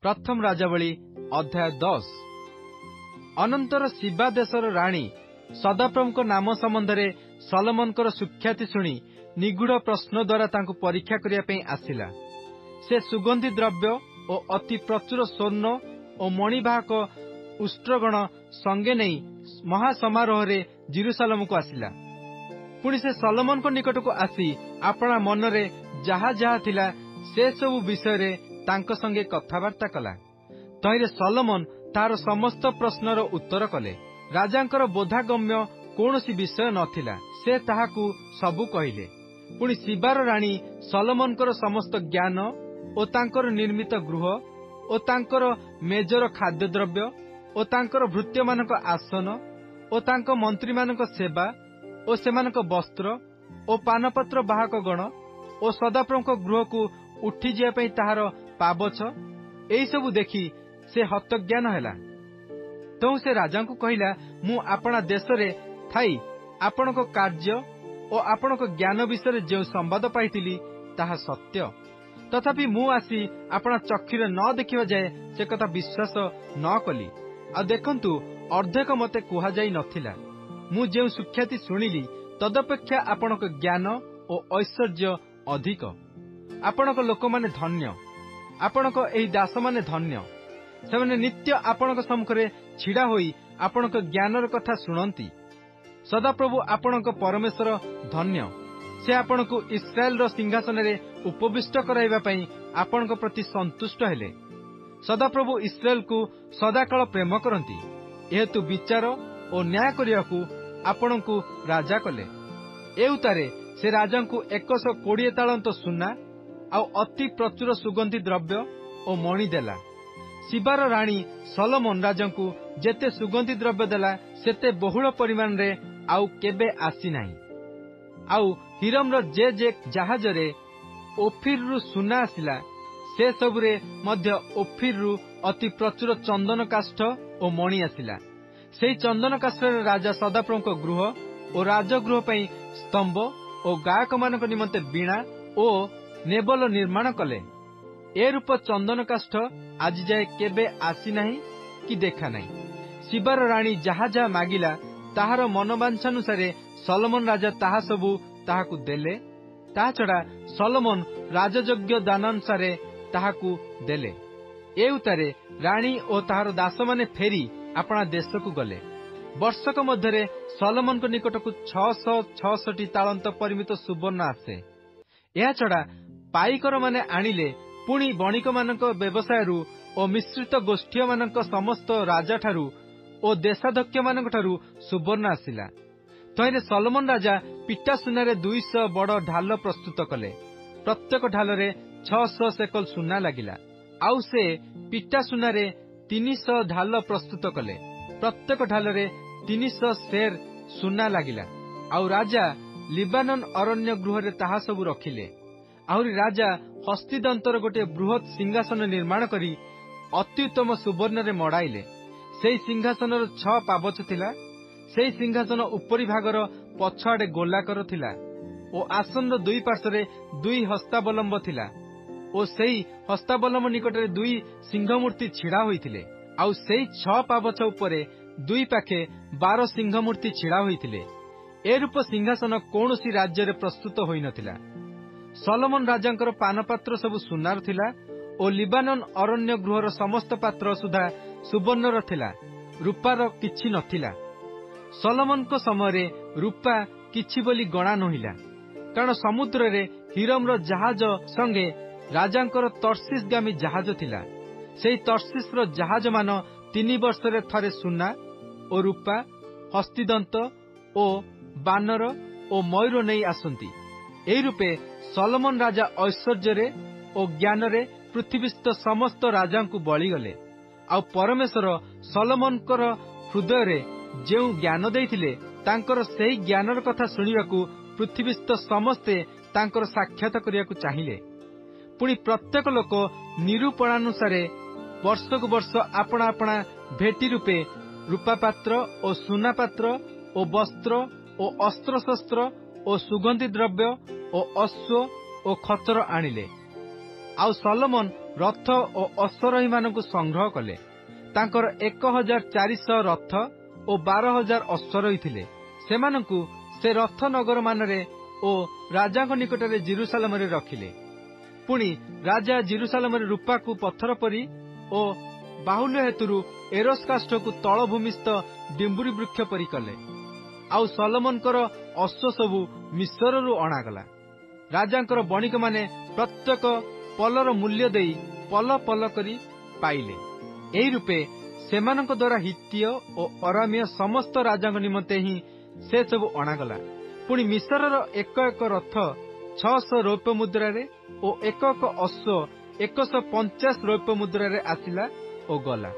प्रथम राजावली अध्याय 10। अनंतर शिबा देशर राणी सदाप्रभु नाम संबंधरे सलोमनकर सुख्याति शुणी निगूढ़ प्रश्न द्वारा तांको परीक्षा करिया आसिला। से सुगंधी द्रव्य और अति प्रचुर स्वर्ण और मणिवाहक उष्ट्रगण संगे नहीं महासमारोह रे जेरुसलेम को आसिला। पुणी से सलोमन को निकट को आसी अपना मनरे जहा जहा थिला से सबु विषय रे तांको संगे कथावार्ता कला। तहिरे सलोमन तार समस्त प्रश्नर उत्तर कले। राजांकर बोधागम्य कौनसी विषय नथिला, से ताहाकू सबु कहिले। पुणी शिबार राणी सलोमनकर समस्त ज्ञान और तांकर निर्मित गृह और तांकर मेजर खाद्यद्रव्य और तांकर भृत्यमानक आसन और तांको मंत्री मानक सेवा और सेमानक वस्त्र और पानपत्र बाहक गण और सदाप्रभुଙ୍କ गृह को उठी जाय ताहार पाबछ एई सबु देखि से हतज्ञान हैला। तो से राजा को कहिला, मु आपना देश रे थाई आपनक कार्य और आपनक ज्ञान विषय जो संवाद पाइतिली ताहा सत्य। तथापि मु आसी आपना चक्षुरे न देखिबा जाय से कथा विश्वास न कली। आ देखंतु अर्धेक मते कुहा जाई नथिला। मु जे सुख्याति शुणिली तदपेक्षा आपनक ज्ञान और ऐश्वर्य अधिक। आपनक लोक माने धन्य, आपनक एही दास माने धन्य। सेमाने नित्य आपनक सम्मुखरे छिड़ा होई आपनक ज्ञानर कथा शुणंती। सदाप्रभु आपनक परमेश्वर धन्य। से आपनकु इस्राएल रो सिंहासन रे उपविष्ट कराइबा पई आपनक प्रति संतुष्ट हेले। सदाप्रभु इस्राएल को सदाकाल प्रेम करंती। एहेतु विचार और न्याय करियाकू आपनकु राजा कले। एउतारे से राजांकु 120 तालंत सुना आउ अति प्रचुर सुगंधी द्रव्य और मणि देला। शिबार राणी सलोमन राजांकु जेते सुगंधी द्रव्य देला सेते बहुल परिमाण रे आउ केबे आसी नाही। आउ हिरम रो जे जहाज रे ओफिर रु सुना आसिला से सबुरे मध्य ओफिर रु अति प्रचुर चंदन काष्ठ और मणि आसिला। सेई चंदन काष्ठ राजा सदाप्रभुଙ୍କ गृह और राजगृह पई स्तंभ और गायक मानक निमंते बीणा और नेबल निर्माण कले। ए रूप चंदन काष्ठ आज जाए केबे आसी नाही कि देखा नाही। शिबार राणी जहा जहा मागिला ताहार मनोबांछानुसारे सलोमन राजा ताहा सबु ताहाकू देले। ता छड़ा सलोमन राजयोग्य दानानुसारे ताहाकू देले। ए उतारे राणी और ताहार दास माने फेरी अपना देश को गले। वर्षक मध्यरे सलोमन को निकट को 666 तालंत परिमित सुवर्ण आसे। यह छड़ा पाइकर माने आनिले। पुणी बणिक मानक व्यवसाय और मिश्रित गोष्ठी मानक समस्त राजा ठारू और देशाध्यक्ष मानक ठारू सुवर्ण आसिला। तहिरे सलोमन राजा पिटा सुनारे 200 बड़ ढाल प्रस्तुत कले। प्रत्येक ढाल रे 600 सेकल सुना लागिला। आउ से पिटा सुनारे 300 ढाल प्रस्तुत कले। प्रत्येक ढाल रे 300 शेर सुना लागिला। आउ राजा लिबानन अरण्य गृह रे ताहा सबु रखिले। आहुरी राजा हस्तिदंतर गोटे बृहत सिंहासन निर्माण करी अत्युत्तम सुवर्ण रे मड़ाइले। सेई सिंहासन 6 पाबच थिला। सेई सिंहासन उपरी भागर पछआडे गोलाकर थिला और आसन दुई पार्श्वरे 2 हस्तावलंब थिला और सेई हस्तावलंब निकटरे 2 सिंहमूर्ति छिड़ा होइथिले। आउ सेई 6 पाबच उपरे 2 पाखे 12 सिंहमूर्ति छिड़ा होइथिले। ए रूप सिंहासन कौनसी राज्य रे प्रस्तुत होई नथिला। सलोमन राजांकर पानपात्र सब सुनार थिला और लिबानन अरण्य गृहर समस्त पात्र सुधा सुवर्णर थिला। रूपार किछि नथिला। सलोमन को समय रूपा किछि बोली गणा नहिला, कारण समुद्र रे हिरम रो जहाज संगे राजांकर तर्शीसगामी जहाज थिला। सेई तर्शीस रो जहाज मान 3 वर्ष रे थरे सुना और रूपा हस्तिदंत और बानर और मयूर नहीं आसंती। एई रूपे सलोमन राजा ऐश्वर्य रे और ज्ञान रे पृथ्वीस्थ समस्त राजा को बळी गले। आ परमेश्वर सलोमन कर हृदय रे जेउ ज्ञान देइथिले तांकर सेही ज्ञानर कथा सुनिबाकू पृथ्वीस्थ समस्ते तांकर साक्षात करियाकू चाहिए। पुणी प्रत्येक लोक निरूपणानुसारे वर्षक वर्ष अपना अपना भेटी रूपे रूपा पात्र और सुना पात्र और वस्त्र और अस्त्र शस्त्र और सुगंधी द्रव्य और अश्व और खचर आनिले। आउ सलोमन ରଥ ଓ ଅଶ୍ୱରୋହୀମାନଙ୍କୁ ସଂଗ୍ରହ କଲେ। ତାଙ୍କର 1400 ରଥ ଓ 12,000 ଅଶ୍ୱରୋହୀ ଥିଲେ। ସେମାନଙ୍କୁ ସେ ରଥ ନଗରମାନରେ ଓ ରାଜାଙ୍କ ନିକଟରେ ଜେରୁସାଲେମରେ ରଖିଲେ। ପୁଣି ରାଜା ଜେରୁସାଲେମରେ ରୂପାକୁ ପଥର ପରି ଓ ବାହୁଲ୍ୟ ହେତୁରୁ ଏରୋସ୍ କାଷ୍ଠକୁ ତଳଭୂମିସ୍ଥ ଡିମ୍ବୁରି ବୃକ୍ଷ ପରି କଲେ। ଆଉ ସଲୋମନଙ୍କର ଅଶ୍ୱ ସବୁ ମିଶ୍ରରୁ ଅଣାଗଲା। ରାଜାଙ୍କର ବଣିକମାନେ ପ୍ରତ୍ୟେକ ପଲର ମୂଲ୍ୟ ଦେଇ ପଲ ପଲ କରି ପାଇଲେ। ଏହି ରୂପେ ସେମାନଙ୍କ ଦ୍ୱାରା ହିତୀୟ ଓ ଅରାମୀୟ ସମସ୍ତ ରାଜାଙ୍କ ନିମନ୍ତେ ହିଁ ସେ ସବୁ ଅଣାଗଲା। ପୁଣି ମିଶ୍ରର ଏକ ଏକ ରଥ 600 ରୌପ୍ୟ ମୁଦ୍ରାରେ ଓ ଏକ ଏକ ଅଶ୍ୱ 150 ରୌପ୍ୟ ମୁଦ୍ରାରେ ଆସିଲା ଓ ଗଲା।